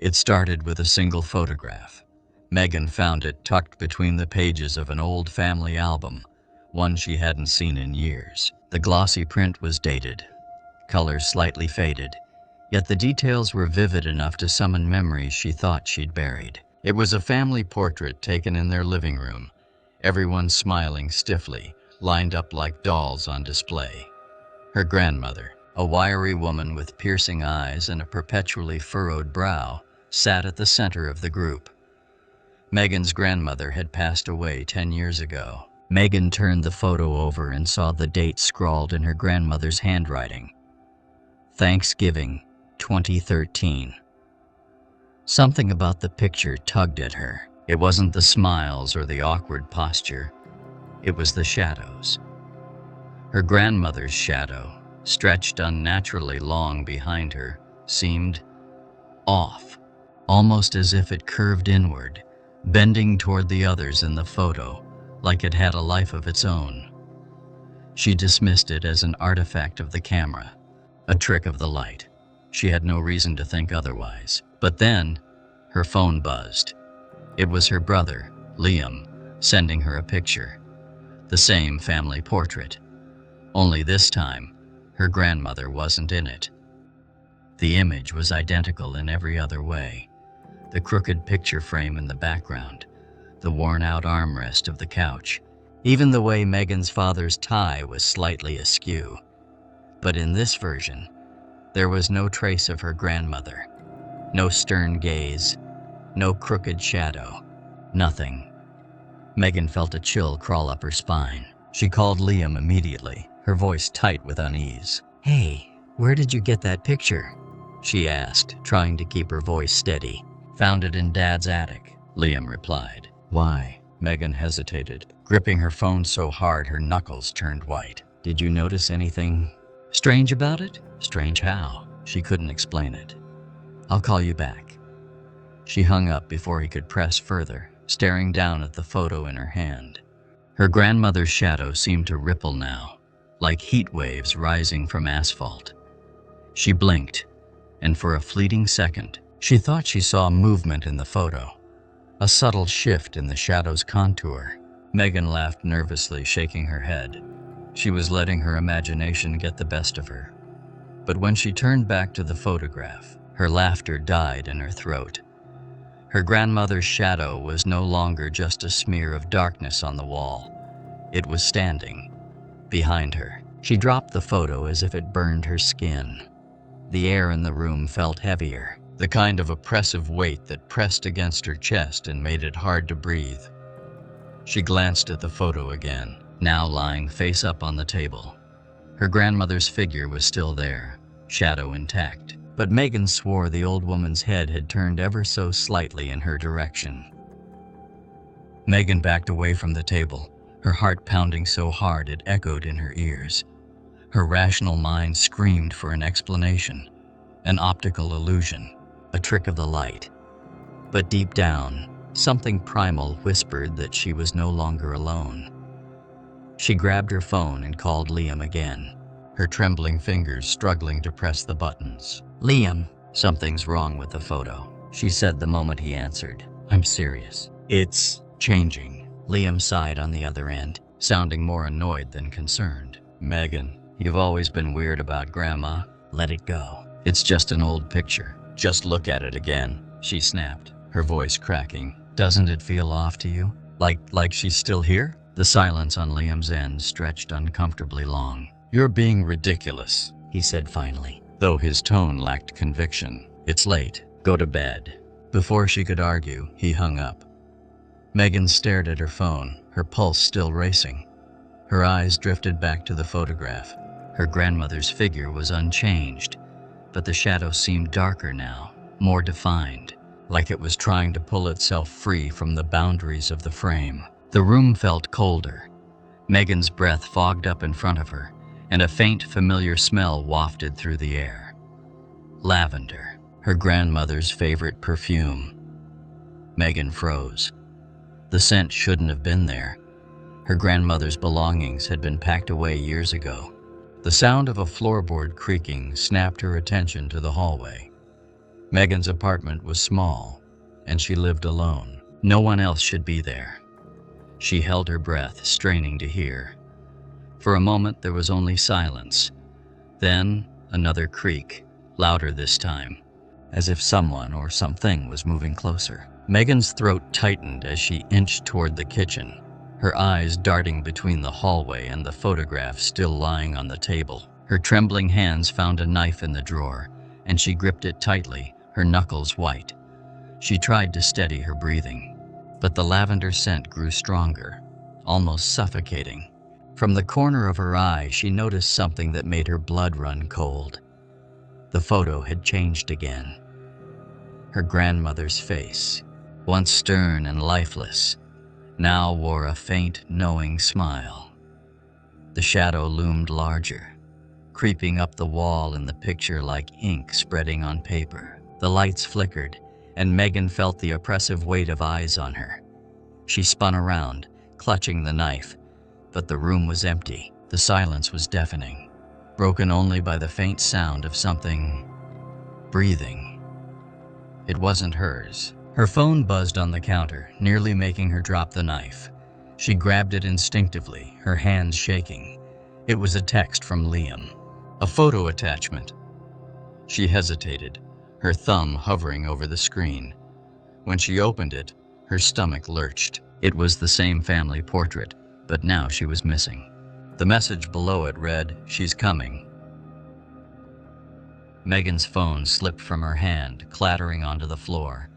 It started with a single photograph. Megan found it tucked between the pages of an old family album, one she hadn't seen in years. The glossy print was dated, colors slightly faded, yet the details were vivid enough to summon memories she thought she'd buried. It was a family portrait taken in their living room, everyone smiling stiffly, lined up like dolls on display. Her grandmother, a wiry woman with piercing eyes and a perpetually furrowed brow, sat at the center of the group. Megan's grandmother had passed away 10 years ago. Megan turned the photo over and saw the date scrawled in her grandmother's handwriting. Thanksgiving, 2013. Something about the picture tugged at her. It wasn't the smiles or the awkward posture. It was the shadows. Her grandmother's shadow, stretched unnaturally long behind her, seemed off, almost as if it curved inward, bending toward the others in the photo, like it had a life of its own. She dismissed it as an artifact of the camera, a trick of the light. She had no reason to think otherwise. But then, her phone buzzed. It was her brother, Liam, sending her a picture. The same family portrait. Only this time, her grandmother wasn't in it. The image was identical in every other way. The crooked picture frame in the background, the worn-out armrest of the couch, even the way Megan's father's tie was slightly askew. But in this version, there was no trace of her grandmother. No stern gaze, no crooked shadow, nothing. Megan felt a chill crawl up her spine. She called Liam immediately, her voice tight with unease. "Hey, where did you get that picture?" she asked, trying to keep her voice steady. "Found it in Dad's attic," Liam replied. "Why?" Megan hesitated, gripping her phone so hard her knuckles turned white. "Did you notice anything strange about it?" "Strange how?" She couldn't explain it. "I'll call you back." She hung up before he could press further, staring down at the photo in her hand. Her grandmother's shadow seemed to ripple now, like heat waves rising from asphalt. She blinked, and for a fleeting second, she thought she saw movement in the photo, a subtle shift in the shadow's contour. Megan laughed nervously, shaking her head. She was letting her imagination get the best of her. But when she turned back to the photograph, her laughter died in her throat. Her grandmother's shadow was no longer just a smear of darkness on the wall. It was standing behind her. She dropped the photo as if it burned her skin. The air in the room felt heavier, the kind of oppressive weight that pressed against her chest and made it hard to breathe. She glanced at the photo again, now lying face up on the table. Her grandmother's figure was still there, shadow intact, but Megan swore the old woman's head had turned ever so slightly in her direction. Megan backed away from the table, her heart pounding so hard it echoed in her ears. Her rational mind screamed for an explanation, an optical illusion, a trick of the light. But deep down, something primal whispered that she was no longer alone. She grabbed her phone and called Liam again, her trembling fingers struggling to press the buttons. "Liam, something's wrong with the photo," she said the moment he answered. "I'm serious. It's changing." Liam sighed on the other end, sounding more annoyed than concerned. "Megan, you've always been weird about Grandma. Let it go. It's just an old picture. Just look at it again," she snapped, her voice cracking. "Doesn't it feel off to you? Like she's still here?" The silence on Liam's end stretched uncomfortably long. "You're being ridiculous," he said finally, though his tone lacked conviction. "It's late. Go to bed." Before she could argue, he hung up. Megan stared at her phone, her pulse still racing. Her eyes drifted back to the photograph. Her grandmother's figure was unchanged, but the shadow seemed darker now, more defined, like it was trying to pull itself free from the boundaries of the frame. The room felt colder. Megan's breath fogged up in front of her, and a faint, familiar smell wafted through the air. Lavender, her grandmother's favorite perfume. Megan froze. The scent shouldn't have been there. Her grandmother's belongings had been packed away years ago. The sound of a floorboard creaking snapped her attention to the hallway. Megan's apartment was small, and she lived alone. No one else should be there. She held her breath, straining to hear. For a moment there was only silence. Then another creak, louder this time, as if someone or something was moving closer. Megan's throat tightened as she inched toward the kitchen, her eyes darting between the hallway and the photograph still lying on the table. Her trembling hands found a knife in the drawer, and she gripped it tightly, her knuckles white. She tried to steady her breathing, but the lavender scent grew stronger, almost suffocating. From the corner of her eye, she noticed something that made her blood run cold. The photo had changed again. Her grandmother's face, once stern and lifeless, now wore a faint, knowing smile. The shadow loomed larger, creeping up the wall in the picture like ink spreading on paper. The lights flickered, and Megan felt the oppressive weight of eyes on her. She spun around, clutching the knife, but the room was empty. The silence was deafening, broken only by the faint sound of something breathing. It wasn't hers. Her phone buzzed on the counter, nearly making her drop the knife. She grabbed it instinctively, her hands shaking. It was a text from Liam, a photo attachment. She hesitated, her thumb hovering over the screen. When she opened it, her stomach lurched. It was the same family portrait, but now she was missing. The message below it read, "She's coming." Megan's phone slipped from her hand, clattering onto the floor.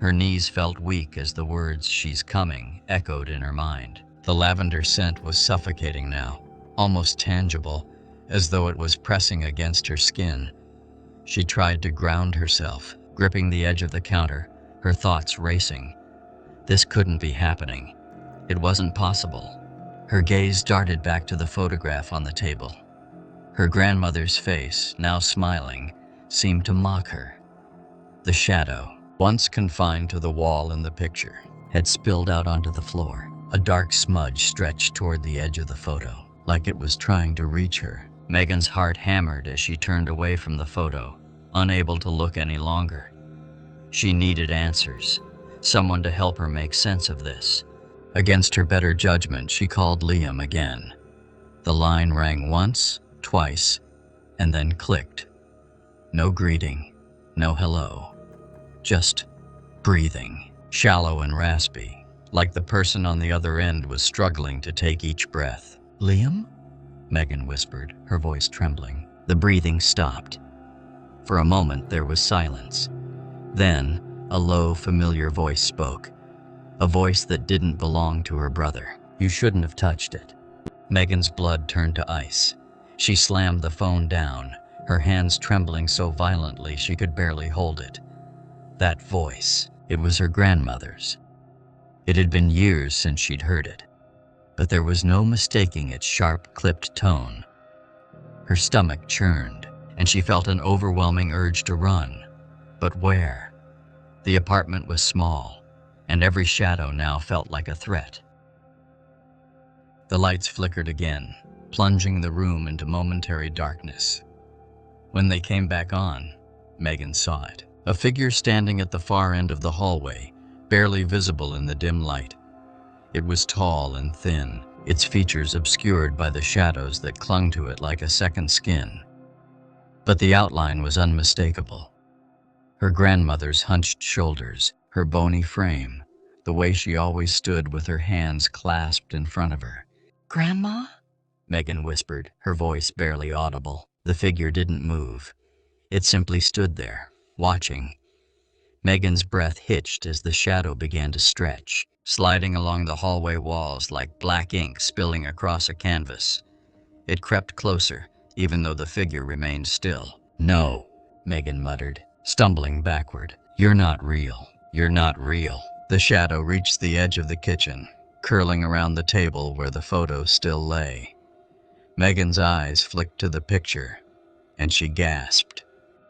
Her knees felt weak as the words, "She's coming," echoed in her mind. The lavender scent was suffocating now, almost tangible, as though it was pressing against her skin. She tried to ground herself, gripping the edge of the counter, her thoughts racing. This couldn't be happening. It wasn't possible. Her gaze darted back to the photograph on the table. Her grandmother's face, now smiling, seemed to mock her. The shadow, once confined to the wall in the picture, had spilled out onto the floor. A dark smudge stretched toward the edge of the photo, like it was trying to reach her. Megan's heart hammered as she turned away from the photo, unable to look any longer. She needed answers, someone to help her make sense of this. Against her better judgment, she called Liam again. The line rang once, twice, and then clicked. No greeting, no hello, just breathing, shallow and raspy, like the person on the other end was struggling to take each breath. "Liam?" Megan whispered, her voice trembling. The breathing stopped. For a moment there was silence. Then a low, familiar voice spoke, a voice that didn't belong to her brother. "You shouldn't have touched it." Megan's blood turned to ice. She slammed the phone down, her hands trembling so violently she could barely hold it. That voice, it was her grandmother's. It had been years since she'd heard it, but there was no mistaking its sharp, clipped tone. Her stomach churned, and she felt an overwhelming urge to run. But where? The apartment was small, and every shadow now felt like a threat. The lights flickered again, plunging the room into momentary darkness. When they came back on, Megan saw it. A figure standing at the far end of the hallway, barely visible in the dim light. It was tall and thin, its features obscured by the shadows that clung to it like a second skin. But the outline was unmistakable. Her grandmother's hunched shoulders, her bony frame, the way she always stood with her hands clasped in front of her. "Grandma?" Megan whispered, her voice barely audible. The figure didn't move. It simply stood there, watching. Megan's breath hitched as the shadow began to stretch, sliding along the hallway walls like black ink spilling across a canvas. It crept closer, even though the figure remained still. "No," Megan muttered, stumbling backward. "You're not real. You're not real." The shadow reached the edge of the kitchen, curling around the table where the photo still lay. Megan's eyes flicked to the picture, and she gasped.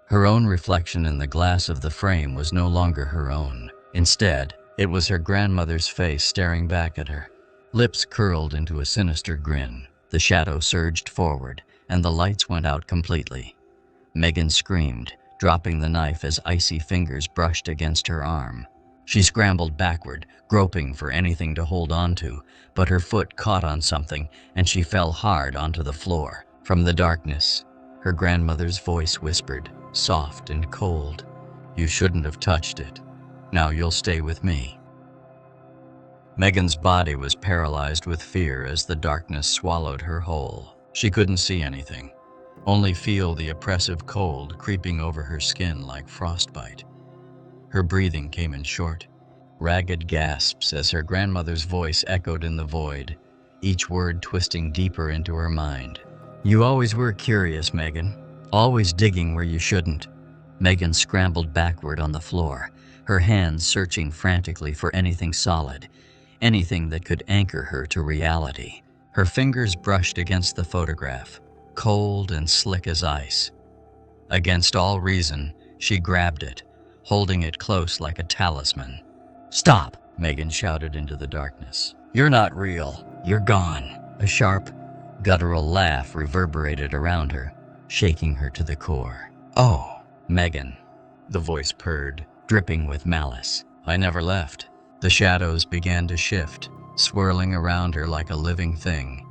Her own reflection in the glass of the frame was no longer her own. Instead, it was her grandmother's face staring back at her, lips curled into a sinister grin. The shadow surged forward, and the lights went out completely. Megan screamed, dropping the knife as icy fingers brushed against her arm. She scrambled backward, groping for anything to hold onto, but her foot caught on something and she fell hard onto the floor. From the darkness, her grandmother's voice whispered, soft and cold, "You shouldn't have touched it. Now you'll stay with me." Megan's body was paralyzed with fear as the darkness swallowed her whole. She couldn't see anything, only feel the oppressive cold creeping over her skin like frostbite. Her breathing came in short, ragged gasps as her grandmother's voice echoed in the void, each word twisting deeper into her mind. "You always were curious, Megan, always digging where you shouldn't." Megan scrambled backward on the floor, her hands searching frantically for anything solid, anything that could anchor her to reality. Her fingers brushed against the photograph, cold and slick as ice. Against all reason, she grabbed it, holding it close like a talisman. "Stop!" Megan shouted into the darkness. "You're not real. You're gone." A sharp, guttural laugh reverberated around her, shaking her to the core. "Oh, Megan," the voice purred, dripping with malice. "I never left." The shadows began to shift, swirling around her like a living thing.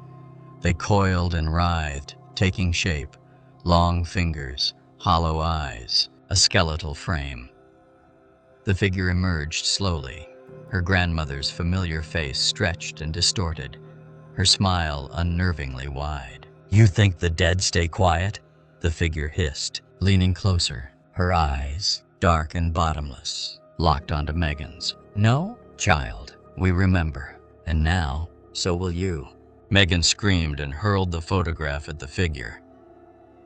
They coiled and writhed, taking shape, long fingers, hollow eyes, a skeletal frame. The figure emerged slowly, her grandmother's familiar face stretched and distorted, her smile unnervingly wide. "You think the dead stay quiet?" the figure hissed, leaning closer, her eyes, dark and bottomless, locked onto Megan's. "No, child, we remember, and now, so will you." Megan screamed and hurled the photograph at the figure.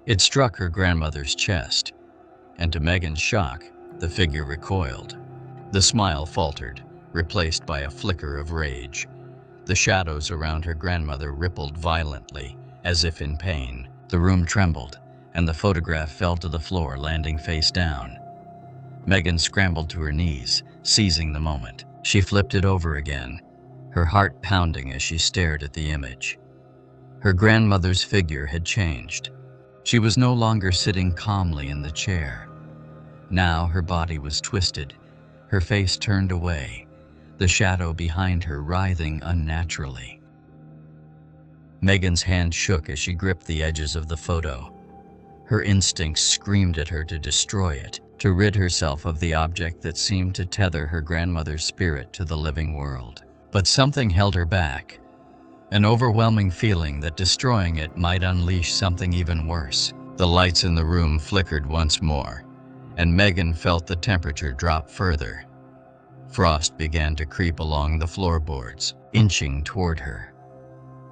It struck her grandmother's chest, and to Megan's shock, the figure recoiled. The smile faltered, replaced by a flicker of rage. The shadows around her grandmother rippled violently, as if in pain. The room trembled, and the photograph fell to the floor, landing face down. Megan scrambled to her knees, seizing the moment. She flipped it over again, her heart pounding as she stared at the image. Her grandmother's figure had changed. She was no longer sitting calmly in the chair. Now her body was twisted, her face turned away, the shadow behind her writhing unnaturally. Megan's hand shook as she gripped the edges of the photo. Her instincts screamed at her to destroy it, to rid herself of the object that seemed to tether her grandmother's spirit to the living world. But something held her back, an overwhelming feeling that destroying it might unleash something even worse. The lights in the room flickered once more, and Megan felt the temperature drop further. Frost began to creep along the floorboards, inching toward her.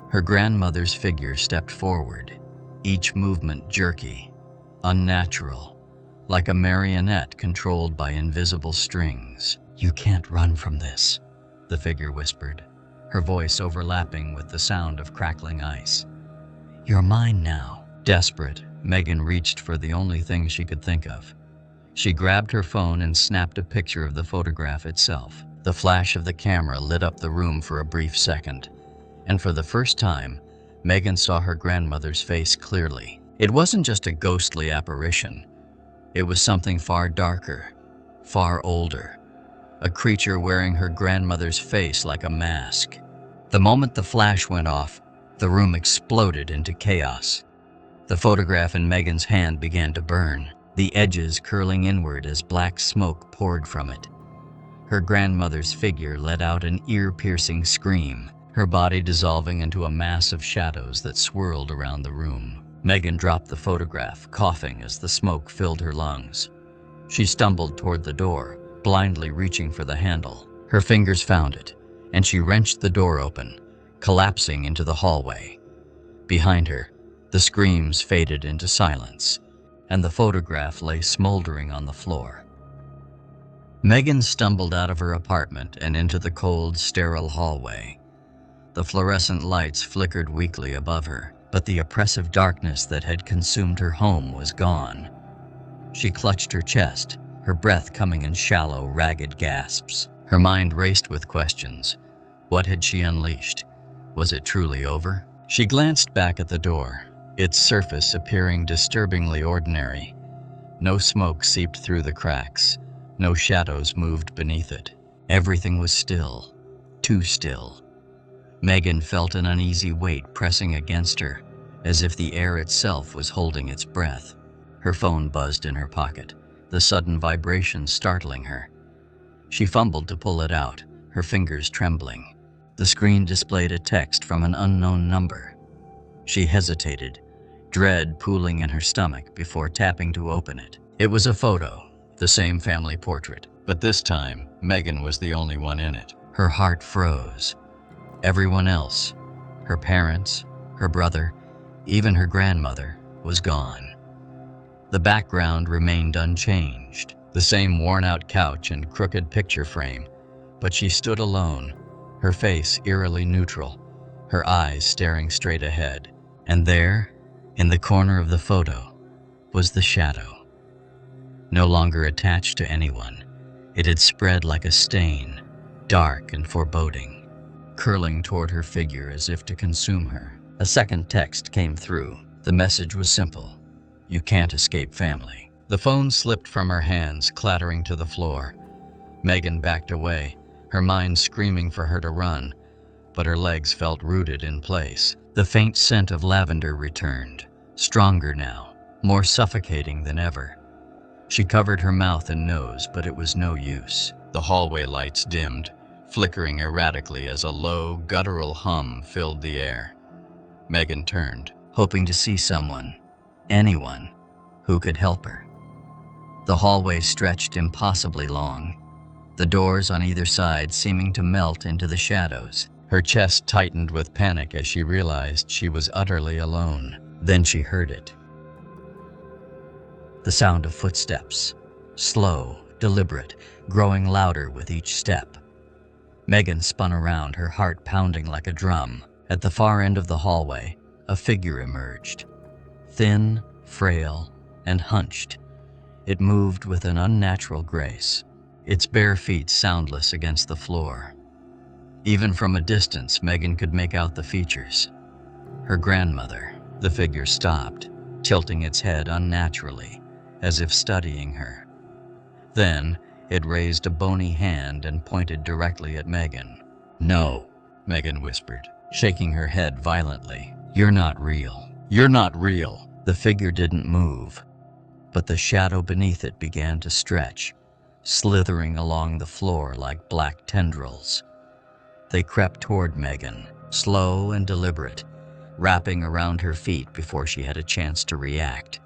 Her grandmother's figure stepped forward, each movement jerky, unnatural, like a marionette controlled by invisible strings. "You can't run from this," the figure whispered, her voice overlapping with the sound of crackling ice. "You're mine now." Desperate, Megan reached for the only thing she could think of. She grabbed her phone and snapped a picture of the photograph itself. The flash of the camera lit up the room for a brief second, and for the first time, Megan saw her grandmother's face clearly. It wasn't just a ghostly apparition. It was something far darker, far older, a creature wearing her grandmother's face like a mask. The moment the flash went off, the room exploded into chaos. The photograph in Megan's hand began to burn, the edges curling inward as black smoke poured from it. Her grandmother's figure let out an ear-piercing scream, her body dissolving into a mass of shadows that swirled around the room. Megan dropped the photograph, coughing as the smoke filled her lungs. She stumbled toward the door, blindly reaching for the handle. Her fingers found it, and she wrenched the door open, collapsing into the hallway. Behind her, the screams faded into silence, and the photograph lay smoldering on the floor. Megan stumbled out of her apartment and into the cold, sterile hallway. The fluorescent lights flickered weakly above her, but the oppressive darkness that had consumed her home was gone. She clutched her chest, her breath coming in shallow, ragged gasps. Her mind raced with questions. What had she unleashed? Was it truly over? She glanced back at the door, its surface appearing disturbingly ordinary. No smoke seeped through the cracks. No shadows moved beneath it. Everything was still, too still. Megan felt an uneasy weight pressing against her, as if the air itself was holding its breath. Her phone buzzed in her pocket, the sudden vibration startling her. She fumbled to pull it out, her fingers trembling. The screen displayed a text from an unknown number. She hesitated, dread pooling in her stomach before tapping to open it. It was a photo, the same family portrait, but this time, Megan was the only one in it. Her heart froze. Everyone else, her parents, her brother, even her grandmother, was gone. The background remained unchanged, the same worn-out couch and crooked picture frame, but she stood alone, her face eerily neutral, her eyes staring straight ahead. And there, in the corner of the photo, was the shadow. No longer attached to anyone, it had spread like a stain, dark and foreboding, curling toward her figure as if to consume her. A second text came through. The message was simple: "You can't escape family." The phone slipped from her hands, clattering to the floor. Megan backed away, her mind screaming for her to run, but her legs felt rooted in place. The faint scent of lavender returned, stronger now, more suffocating than ever. She covered her mouth and nose, but it was no use. The hallway lights dimmed, flickering erratically as a low, guttural hum filled the air. Megan turned, hoping to see someone, anyone, who could help her. The hallway stretched impossibly long, the doors on either side seeming to melt into the shadows. Her chest tightened with panic as she realized she was utterly alone. Then she heard it. The sound of footsteps, slow, deliberate, growing louder with each step. Megan spun around, her heart pounding like a drum. At the far end of the hallway, a figure emerged. Thin, frail, and hunched. It moved with an unnatural grace, its bare feet soundless against the floor. Even from a distance, Megan could make out the features. Her grandmother. The figure stopped, tilting its head unnaturally, as if studying her. Then, it raised a bony hand and pointed directly at Megan. "No," Megan whispered, shaking her head violently. "You're not real. You're not real." The figure didn't move, but the shadow beneath it began to stretch, slithering along the floor like black tendrils. They crept toward Megan, slow and deliberate, wrapping around her feet before she had a chance to react.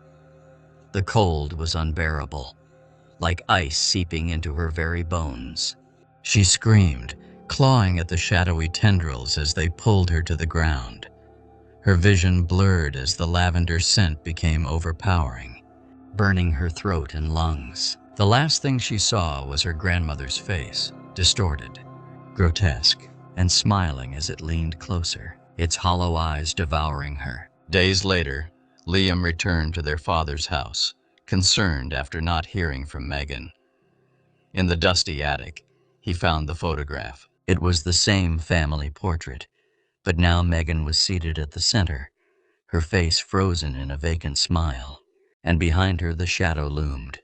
The cold was unbearable, like ice seeping into her very bones. She screamed, clawing at the shadowy tendrils as they pulled her to the ground. Her vision blurred as the lavender scent became overpowering, burning her throat and lungs. The last thing she saw was her grandmother's face, distorted, grotesque, and smiling as it leaned closer, its hollow eyes devouring her. Days later, Liam returned to their father's house, concerned after not hearing from Megan. In the dusty attic, he found the photograph. It was the same family portrait, but now Megan was seated at the center, her face frozen in a vacant smile, and behind her the shadow loomed,